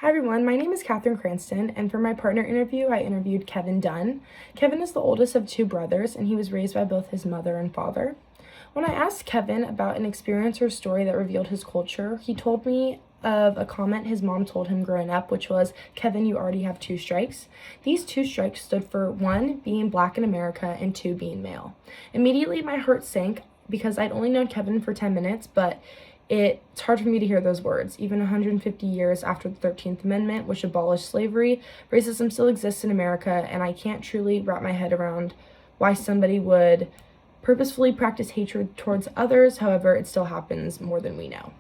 Hi everyone, my name is Katherine Cranston, and for my partner interview, I interviewed Kevin Dunn. Kevin is the oldest of two brothers, and he was raised by both his mother and father. When I asked Kevin about an experience or story that revealed his culture, he told me of a comment his mom told him growing up, which was, "Kevin, you already have two strikes." These two strikes stood for one, being black in America, and two, being male. Immediately, my heart sank because I'd only known Kevin for 10 minutes, but it's hard for me to hear those words. Even 150 years after the 13th Amendment, which abolished slavery, racism still exists in America, and I can't truly wrap my head around why somebody would purposefully practice hatred towards others. However, it still happens more than we know.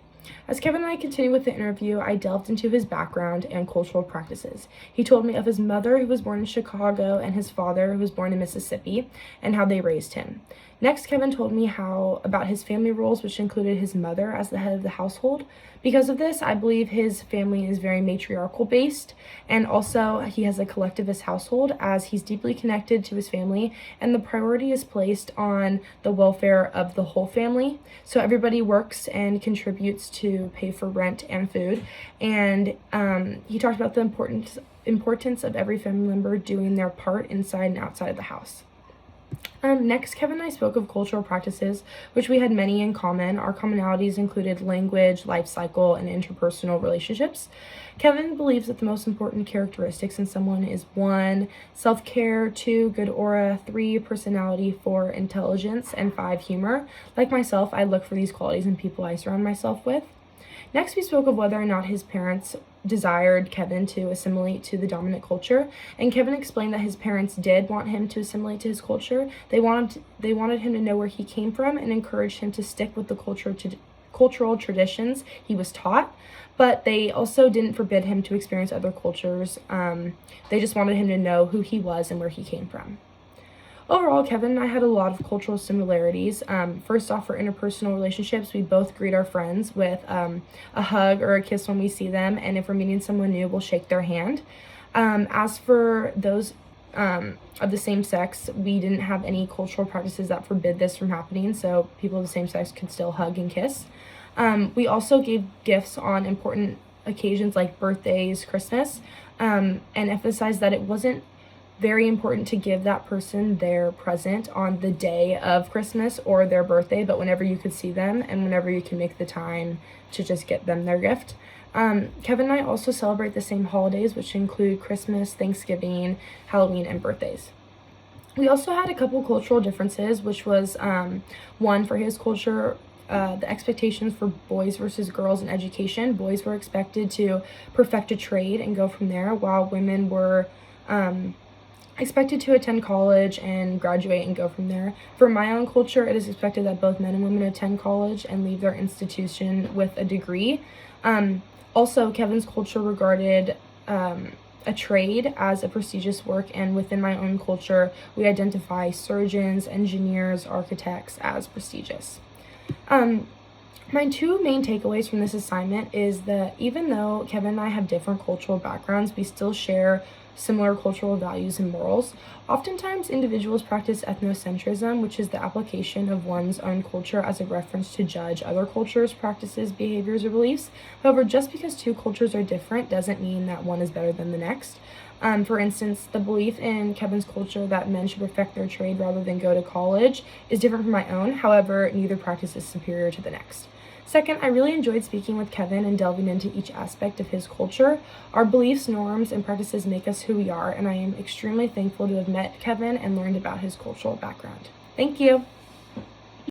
As Kevin and I continued with the interview, I delved into his background and cultural practices. He told me of his mother, who was born in Chicago, and his father, who was born in Mississippi, and how they raised him. Next, Kevin told me about his family roles, which included his mother as the head of the household. Because of this, I believe his family is very matriarchal based, and also he has a collectivist household as he's deeply connected to his family, and the priority is placed on the welfare of the whole family. So everybody works and contributes to pay for rent and food, and he talked about the importance of every family member doing their part inside and outside of the house. Next, Kevin and I spoke of cultural practices, which we had many in common. Our commonalities included language, life cycle, and interpersonal relationships. Kevin believes that the most important characteristics in someone is 1, self-care, 2, good aura, 3, personality, 4, intelligence, and 5, humor. Like myself, I look for these qualities in people I surround myself with. Next, we spoke of whether or not his parents desired Kevin to assimilate to the dominant culture, and Kevin explained that his parents did want him to assimilate to his culture. They wanted him to know where he came from and encouraged him to stick with the cultural traditions he was taught, but they also didn't forbid him to experience other cultures. They just wanted him to know who he was and where he came from. Overall, Kevin and I had a lot of cultural similarities. First off, for interpersonal relationships, we both greet our friends with a hug or a kiss when we see them, and if we're meeting someone new, we'll shake their hand. As for those of the same sex, we didn't have any cultural practices that forbid this from happening, so people of the same sex could still hug and kiss. We also gave gifts on important occasions like birthdays, Christmas, and emphasized that it wasn't very important to give that person their present on the day of Christmas or their birthday, but whenever you could see them and whenever you can make the time to just get them their gift. Kevin and I also celebrate the same holidays, which include Christmas, Thanksgiving, Halloween, and birthdays. We also had a couple cultural differences, which was one, for his culture, the expectations for boys versus girls in education. Boys were expected to perfect a trade and go from there, while women were expected to attend college and graduate and go from there. For my own culture, it is expected that both men and women attend college and leave their institution with a degree. Also, Kevin's culture regarded a trade as a prestigious work, and within my own culture, we identify surgeons, engineers, architects as prestigious. My two main takeaways from this assignment is that even though Kevin and I have different cultural backgrounds, we still share similar cultural values and morals. Oftentimes, individuals practice ethnocentrism, which is the application of one's own culture as a reference to judge other cultures' practices, behaviors, or beliefs. However, just because two cultures are different doesn't mean that one is better than the next. For instance, the belief in Kevin's culture that men should perfect their trade rather than go to college is different from my own. However, neither practice is superior to the next. Second, I really enjoyed speaking with Kevin and delving into each aspect of his culture. Our beliefs, norms, and practices make us who we are, and I am extremely thankful to have met Kevin and learned about his cultural background. Thank you.